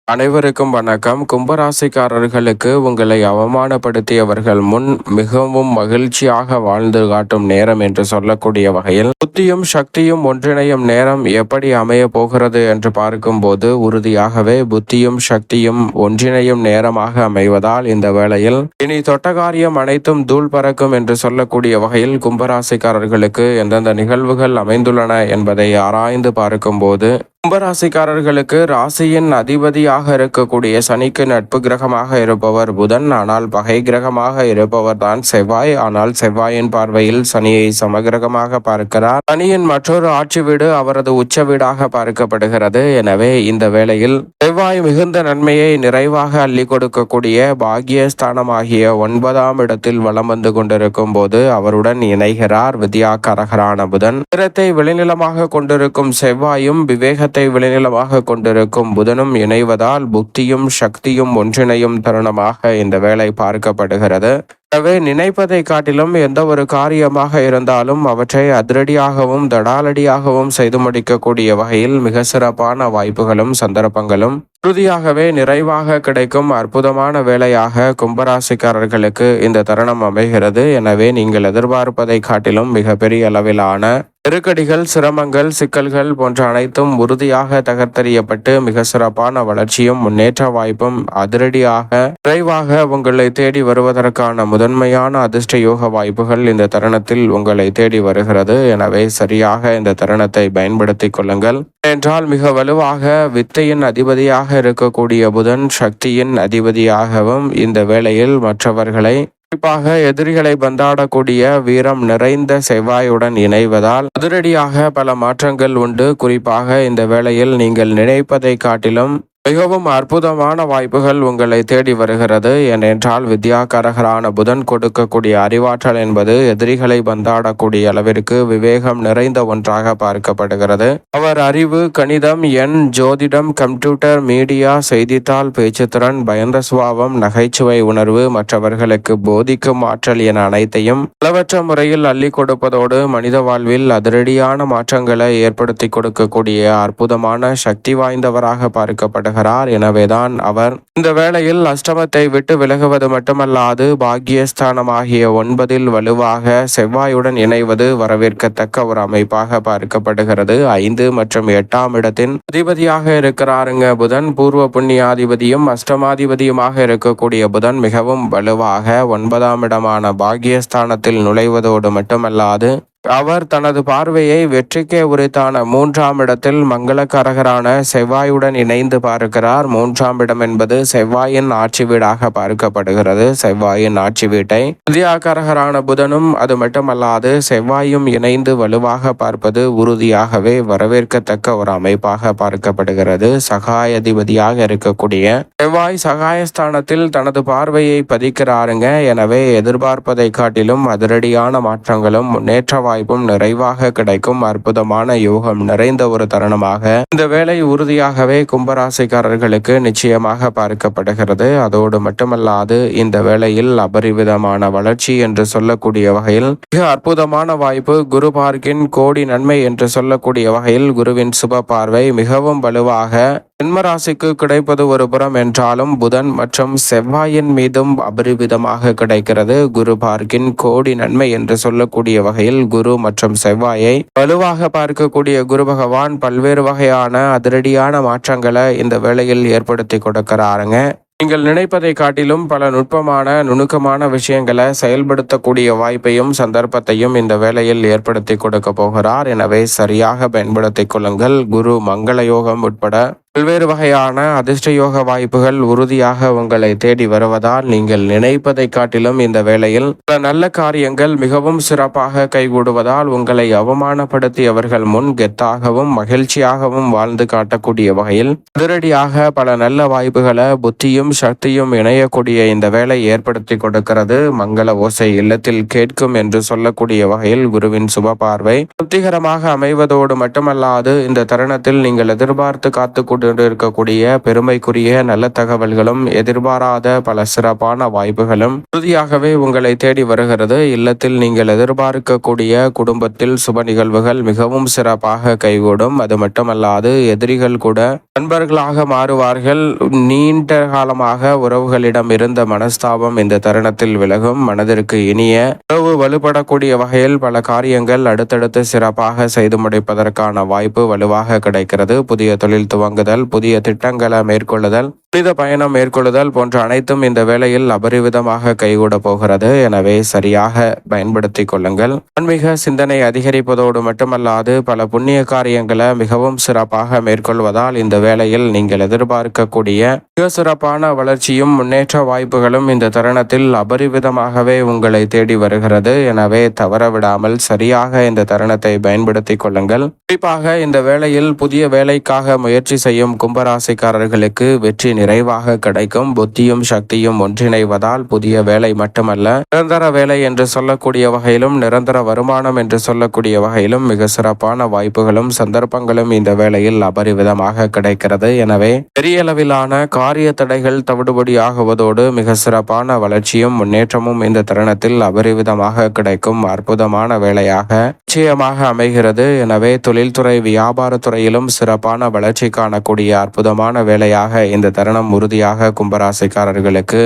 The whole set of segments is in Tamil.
அனைவருக்கும் வணக்கம். கும்பராசிக்காரர்களுக்கு உங்களை அவமானப்படுத்தியவர்கள் முன் மிகவும் மகிழ்ச்சியாக வாழ்ந்து காட்டும் நேரம் என்று சொல்லக்கூடிய வகையில் புத்தியும் சக்தியும் ஒன்றிணையும் நேரம் எப்படி அமைய போகிறது என்று பார்க்கும்போது உறுதியாகவே புத்தியும் சக்தியும் ஒன்றிணையும் நேரமாக அமைவதால் இந்த வேளையில் இனி தொட்ட காரியம் அனைத்தும் தூள் பறக்கும் என்று சொல்லக்கூடிய வகையில் கும்பராசிக்காரர்களுக்கு எந்தெந்த நிகழ்வுகள் அமைந்துள்ளன என்பதை ஆராய்ந்து பார்க்கும்போது கும்பராசிக்காரர்களுக்கு ராசியின் அதிபதியாக இருக்கக்கூடிய சனிக்கு நட்பு கிரகமாக இருப்பவர் புதன். ஆனால் பகை கிரகமாக இருப்பவர் தான் செவ்வாய். ஆனால் செவ்வாயின் பார்வையில் சனியை சமகிரகமாக பார்க்கிறார். சனியின் மற்றொரு ஆட்சி வீடு அவரது உச்ச வீடாக பார்க்கப்படுகிறது. எனவே இந்த வேளையில் செவ்வாய் மிகுந்த நன்மையை நிறைவாக அள்ளி கொடுக்கக்கூடிய பாக்கியஸ்தானமாகிய 9ஆம் இடத்தில் வலம் வந்து கொண்டிருக்கும் போது அவருடன் இணைகிறார் வித்யாகாரகரான புதன். நிறத்தை விளைநிலமாக கொண்டிருக்கும் செவ்வாயும் விவேகத்தை விளைநிலமாக கொண்டிருக்கும் புதனும் இணைவதால் புத்தியும் சக்தியும் ஒன்றிணையும் தருணமாக இந்த வேலை பார்க்கப்படுகிறது. எனவே நினைப்பதை காட்டிலும் எந்த ஒரு காரியமாக இருந்தாலும் அவற்றை அதிரடியாகவும் தடாலடியாகவும் செய்து முடிக்கக்கூடிய வகையில் மிக சிறப்பான வாய்ப்புகளும் சந்தர்ப்பங்களும் உறுதியாகவே நிறைவாக கிடைக்கும் அற்புதமான வேலையாக கும்பராசிக்காரர்களுக்கு இந்த தருணம் அமைகிறது. எனவே நீங்கள் எதிர்பார்ப்பதை காட்டிலும் மிகப்பெரிய அளவிலான நெருக்கடிகள், சிரமங்கள், சிக்கல்கள் போன்ற அனைத்தும் உறுதியாக தகர்த்தெறியப்பட்டு மிக சிறப்பான வளர்ச்சியும் முன்னேற்ற வாய்ப்பும் அதிரடியாக விரைவாக உங்களை தேடி வருவதற்கான முதன்மையான அதிர்ஷ்ட யோக வாய்ப்புகள் இந்த தருணத்தில் உங்களை தேடி வருகிறது. எனவே சரியாக இந்த தருணத்தை பயன்படுத்திக் கொள்ளுங்கள். என்றால் மிக வலுவாக வித்தையின் அதிபதியாக இருக்கக்கூடிய புதன் சக்தியின் அதிபதியாகவும் இந்த வேளையில் மற்றவர்களை குறிப்பாக எதிரிகளை பந்தாடக்கூடிய வீரம் நிறைந்த செவ்வாயுடன் இணைவதால் அதிரடியாக பல மாற்றங்கள் உண்டு. குறிப்பாக இந்த வேளையில் நீங்கள் நினைப்பதை காட்டிலும் மிகவும் அற்புதமான வாய்ப்புகள் உங்களை தேடி வருகிறது. ஏனென்றால் வித்யாகாரகரான புதன் கொடுக்கக்கூடிய அறிவாற்றல் என்பது எதிரிகளை பந்தாடக்கூடிய அளவிற்கு விவேகம் நிறைந்த ஒன்றாக பார்க்கப்படுகிறது. அவர் அறிவு, கணிதம், எண், ஜோதிடம், கம்ப்யூட்டர், மீடியா, செய்தித்தாள், பேச்சுத்திறன், பயந்த சுபாவம், நகைச்சுவை உணர்வு, மற்றவர்களுக்கு போதிக்கும் ஆற்றல் என அனைத்தையும் அளவற்ற முறையில் அள்ளி கொடுப்பதோடு மனித வாழ்வில் அதிரடியான மாற்றங்களை ஏற்படுத்தி கொடுக்கக்கூடிய அற்புதமான சக்தி வாய்ந்தவராக பார்க்கப்படுகிறார். எனவேதான் அவர் இந்த வேளையில் அஷ்டமத்தை விட்டு விலகுவது மட்டுமல்லாது பாக்கியஸ்தானமாகிய 9இல் வலுவாக செவ்வாயுடன் இணைவது வரவேற்கத்தக்க ஒரு அமைப்பாக பார்க்கப்படுகிறது. 5 மற்றும் 8ஆம் இடத்தின் அதிபதியாக இருக்கிறாருங்க புதன். பூர்வ புண்ணியாதிபதியும் அஷ்டமாதிபதியுமாக இருக்கக்கூடிய புதன் மிகவும் வலுவாக 9ஆம் இடமான பாக்கியஸ்தானத்தில் நுழைவதோடு மட்டுமல்லாது அவர் தனது பார்வையை வெற்றிக்கே உரித்தான 3ஆம் இடத்தில் மங்களகரகரான செவ்வாயுடன் இணைந்து பார்க்கிறார். 3ஆம் இடம் என்பது செவ்வாயின் ஆட்சி வீடாக பார்க்கப்படுகிறது. செவ்வாயின் ஆட்சி வீட்டை வித்யாகாரகரான புதனும் அது மட்டுமல்லாது செவ்வாயும் இணைந்து வலுவாக பார்ப்பது உறுதியாகவே வரவேற்கத்தக்க ஒரு அமைப்பாக பார்க்கப்படுகிறது. சகாயாதிபதியாக இருக்கக்கூடிய செவ்வாய் சகாயஸ்தானத்தில் தனது பார்வையை பதிக்கிறாருங்க. எனவே எதிர்பார்ப்பதை காட்டிலும் அதிரடியான மாற்றங்களும் முன்னேற்ற வாய்ப்பும் நிறைவாக கிடைக்கும் அற்புதமான யோகம் நிறைந்த ஒரு தருணமாக இந்த வேலை உறுதியாகவே கும்பராசிக்காரர்களுக்கு நிச்சயமாக பார்க்கப்படுகிறது. அதோடு மட்டுமல்லாது இந்த வேளையில் அபரிவிதமான வளர்ச்சி என்று சொல்லக்கூடிய வகையில் மிக அற்புதமான வாய்ப்பு. குரு பார்க்கின் கோடி நன்மை என்று சொல்லக்கூடிய வகையில் குருவின் சுப பார்வை மிகவும் வலுவாக ஜென்மராசிக்கு கிடைப்பது ஒரு புறம் என்றாலும் புதன் மற்றும் செவ்வாயின் மீதும் அபரிவிதமாக கிடைக்கிறது. குரு பார்க்கின் கோடி நன்மை என்று சொல்லக்கூடிய வகையில் குரு மற்றும் செவ்வாயை வலுவாக பார்க்கக்கூடிய குரு பகவான் பல்வேறு வகையான அதிரடியான மாற்றங்களை இந்த வேளையில் ஏற்படுத்தி கொடுக்கிறாருங்க. நீங்கள் நினைப்பதை காட்டிலும் பல நுட்பமான நுணுக்கமான விஷயங்களை செயல்படுத்தக்கூடிய வாய்ப்பையும் சந்தர்ப்பத்தையும் இந்த வேளையில் ஏற்படுத்தி கொடுக்க போகிறார். எனவே சரியாக பயன்படுத்திக் கொள்ளுங்கள். குரு மங்கள யோகம் உட்பட பல்வேறு வகையான அதிர்ஷ்ட யோக வாய்ப்புகள் உறுதியாக உங்களை தேடி வருவதால் நீங்கள் நினைப்பதை காட்டிலும் இந்த வேளையில் பல நல்ல காரியங்கள் மிகவும் சிறப்பாக கைகூடுவதால் உங்களை அவமானப்படுத்தியவர்கள் முன் கெத்தாகவும் மகிழ்ச்சியாகவும் வாழ்ந்து காட்டக்கூடிய வகையில் அதிரடியாக பல நல்ல வாய்ப்புகளை புத்தியும் சக்தியும் இணையக்கூடிய இந்த வேலை ஏற்படுத்தி கொடுக்கிறது. மங்கள ஓசை இல்லத்தில் கேட்கும் என்று சொல்லக்கூடிய வகையில் குருவின் சுப பார்வை திருப்திகரமாக அமைவதோடு மட்டுமல்லாது இந்த தருணத்தில் நீங்கள் எதிர்பார்த்து காத்து கொண்டிருக்கக்கூடிய பெருமைக்குரிய நல்ல தகவல்களும் எதிர்பாராத பல சிறப்பான வாய்ப்புகளும் உறுதியாகவே உங்களை தேடி வருகிறது. இல்லத்தில் நீங்கள் எதிர்பார்க்கக்கூடிய குடும்பத்தில் சுப நிகழ்வுகள் மிகவும் சிறப்பாக கைகூடும். அது மட்டுமல்லாது எதிரிகள் கூட நண்பர்களாக மாறுவார்கள். நீண்ட காலமாக உறவுகளிடம் இருந்த மனஸ்தாபம் இந்த தருணத்தில் விலகும். மனதிற்கு இனிய உறவு வலுப்படக்கூடிய வகையில் பல காரியங்கள் அடுத்தடுத்து சிறப்பாக செய்து முடிப்பதற்கான வாய்ப்பு வலுவாக கிடைக்கிறது. புதிய தொழில் துவங்குதல், புதிய திட்டங்களை மேற்கொள்ளுதல், புனித பயணம் மேற்கொள்ளுதல் போன்ற அனைத்தும் இந்த வேளையில் அபரிவிதமாக கைகூட போகிறது. எனவே சரியாக பயன்படுத்தி கொள்ளுங்கள். ஆன்மீக சிந்தனை அதிகரிப்பதோடு மட்டுமல்லாது பல புண்ணிய காரியங்களை மிகவும் சிறப்பாக மேற்கொள்வதால் இந்த வேளையில் நீங்கள் எதிர்பார்க்கக்கூடிய மிக சிறப்பான வளர்ச்சியும் முன்னேற்ற வாய்ப்புகளும் இந்த தருணத்தில் அபரிவிதமாகவே உங்களை தேடி வருகிறது. எனவே தவறவிடாமல் சரியாக இந்த தருணத்தை பயன்படுத்தி கொள்ளுங்கள். குறிப்பாக இந்த வேளையில் புதிய வேலைக்காக முயற்சி செய்யும் கும்பராசிக்காரர்களுக்கு வெற்றி நிறைவாக கிடைக்கும். புத்தியும் சக்தியும் ஒன்றிணைவதால் புதிய வேலை மட்டுமல்ல, நிரந்தர வேலை என்று சொல்லக்கூடிய வகையிலும் நிரந்தர வருமானம் என்று சொல்லக்கூடிய வகையிலும் மிக சிறப்பான வாய்ப்புகளும் சந்தர்ப்பங்களும் இந்த வேளையில் அபரிவிதமாக கிடைக்கிறது. எனவே பெரிய அளவிலான காரிய தடைகள் தவிடுபடியாகுவதோடு மிக சிறப்பான வளர்ச்சியும் முன்னேற்றமும் இந்த தருணத்தில் அபரிவிதமாக கிடைக்கும் அற்புதமான வேலையாக நிச்சயமாக அமைகிறது. எனவே தொழில்துறை வியாபாரத்துறையிலும் சிறப்பான வளர்ச்சி காணக்கூடிய அற்புதமான வேலையாக இந்த தருணம் உறுதியாக கும்பராசிக்காரர்களுக்கு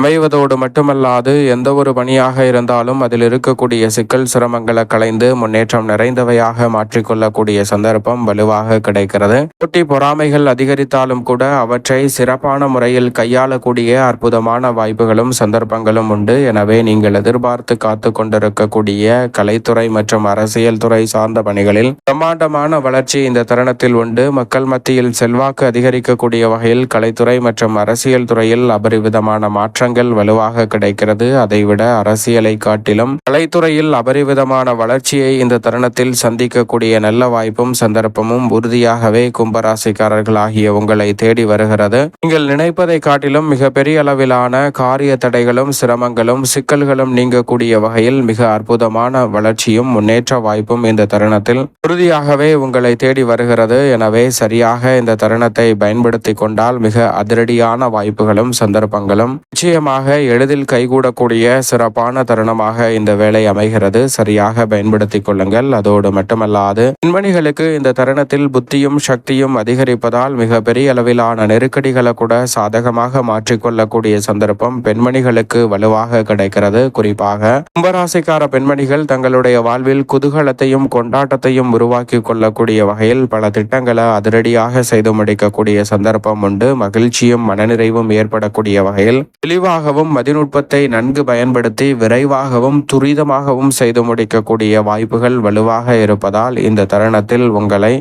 அமைவதோடு மட்டுமல்லாது எந்த ஒரு பணியாக இருந்தாலும் அதில் இருக்கக்கூடிய சிக்கல் சிரமங்களை களைந்து முன்னேற்றம் நிறைந்தவையாக மாற்றிக்கொள்ளக்கூடிய சந்தர்ப்பம் வலுவாக கிடைக்கிறது. போட்டி பொறாமைகள் அதிகரித்தாலும் கூட அவற்றை சிறப்பான முறையில் கையாளக்கூடிய அற்புதமான வாய்ப்புகளும் சந்தர்ப்பங்களும் உண்டு. எனவே நீங்கள் எதிர்பார்த்து காத்து கொண்டிருக்கக்கூடிய கலைத்துறை மற்றும் அரசியல் துறை சார்ந்த பணிகளில் பிரம்மாண்டமான வளர்ச்சி இந்த தருணத்தில் உண்டு. மக்கள் மத்தியில் செல்வாக்கு அதிகரிக்கக்கூடிய வகையில் கலைத்துறை மற்றும் அரசியல் துறையில் அபரிவிதமான மாற்றங்கள் வலுவாக கிடைக்கிறது. அதைவிட அரசியலை காட்டிலும் கலைத்துறையில் அபரிவிதமான வளர்ச்சியை இந்த தருணத்தில் சந்திக்கக்கூடிய நல்ல வாய்ப்பும் சந்தர்ப்பமும் உறுதியாகவே கும்பராசிக்காரர்கள் ஆகிய உங்களை தேடி வருகிறது. நீங்கள் நினைப்பதை காட்டிலும் மிக பெரிய அளவிலான காரிய தடைகளும் சிரமங்களும் சிக்கல்களும் நீங்கக்கூடிய வகையில் மிக அற்புதமான வளர்ச்சியும் முன்னேற்ற வாய்ப்பும் இந்த தருணத்தில் உறுதியாகவே உங்களை தேடி வருகிறது. எனவே சரியாக இந்த தருணத்தை பயன்படுத்தி கொண்டால் மிக அதிரடியான வாய்ப்புகளும் சந்தர்ப்பங்களும் நிச்சயமாக எளிதில் கைகூடக்கூடிய சிறப்பான தருணமாக இந்த வேலை அமைகிறது. சரியாக பயன்படுத்தி கொள்ளுங்கள். அதோடு மட்டுமல்லாது பெண்மணிகளுக்கு இந்த தருணத்தில் புத்தியும் சக்தியும் அதிகரிப்பதால் மிக பெரிய அளவிலான நெருக்கடிகளை கூட சாதகமாக மாற்றிக்கொள்ளக்கூடிய சந்தர்ப்பம் பெண்மணிகளுக்கு வலுவாக கிடைக்கிறது. குறிப்பாக கும்பராசிக்கார பெண்மணிகள் தங்களுடைய வாழ்வில் குதூகலத்தையும் கொண்டாட்டத்தையும் உருவாக்கி கொள்ளக்கூடிய வகையில் பல திட்டங்களை அதிரடியாக செய்து முடிக்கக்கூடிய சந்தர்ப்பம் உண்டு. மகிழ்ச்சியும் மனநிறைவும் ஏற்படக்கூடிய வகையில் தெளிவாகவும் மதிநுட்பத்தை நன்கு பயன்படுத்தி விரைவாகவும் துரிதமாகவும் செய்து முடிக்கக்கூடிய வாய்ப்புகள் வலுவாக இருப்பதால் இந்த தருணத்தில் உங்களை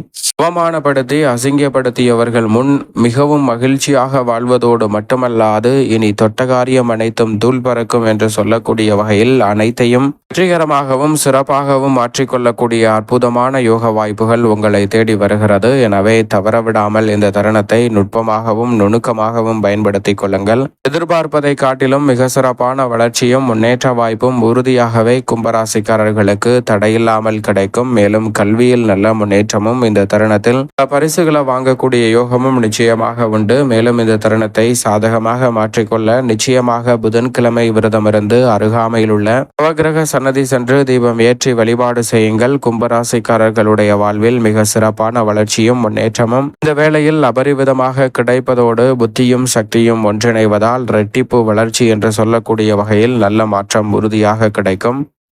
அவமானப்படுத்தி அசிங்கப்படுத்தியவர்கள் முன் மிகவும் மகிழ்ச்சியாக வாழ்வதோடு மட்டுமல்லாது இனி தொட்டகாரியம் அனைத்தும் தூள் பறக்கும் என்று சொல்லக்கூடிய வகையில் அனைத்தையும் வெற்றிகரமாகவும் சிறப்பாகவும் மாற்றிக்கொள்ளக்கூடிய அற்புதமான யோக வாய்ப்புகள் உங்களை தேடி வருகிறது. எனவே தவறவிடாமல் இந்த தருணத்தை நுட்பமாகவும் நுணுக்கமாகவும் பயன்படுத்திக் கொள்ளுங்கள். எதிர்பார்ப்பதை காட்டிலும் மிக சிறப்பான வளர்ச்சியும் முன்னேற்ற வாய்ப்பும் உறுதியாகவே கும்பராசிக்காரர்களுக்கு தடையில்லாமல் கிடைக்கும். மேலும் கல்வியில் நல்ல முன்னேற்றமும் இந்த தருணத்தில் பரிசுகளை வாங்கக்கூடிய யோகமும் நிச்சயமாக உண்டு. மேலும் இந்த தருணத்தை சாதகமாக மாற்றிக்கொள்ள நிச்சயமாக புதன்கிழமை விரதமிருந்து அருகாமையில் உள்ள நவகிரக சன்னதி சென்று தீபம் ஏற்றி வழிபாடு செய்யுங்கள். கும்பராசிக்காரர்களுடைய வாழ்வில் மிக சிறப்பான வளர்ச்சியும் முன்னேற்றமும் இந்த வேளையில் அபரிவிதமாக கிடைப்பதோடு புத்தியும் சக்தியும் ஒன்றிணைவதால் இரட்டிப்பு வளர்ச்சி என்று சொல்லக்கூடிய வகையில் நல்ல மாற்றம் உறுதியாக கிடைக்கும்.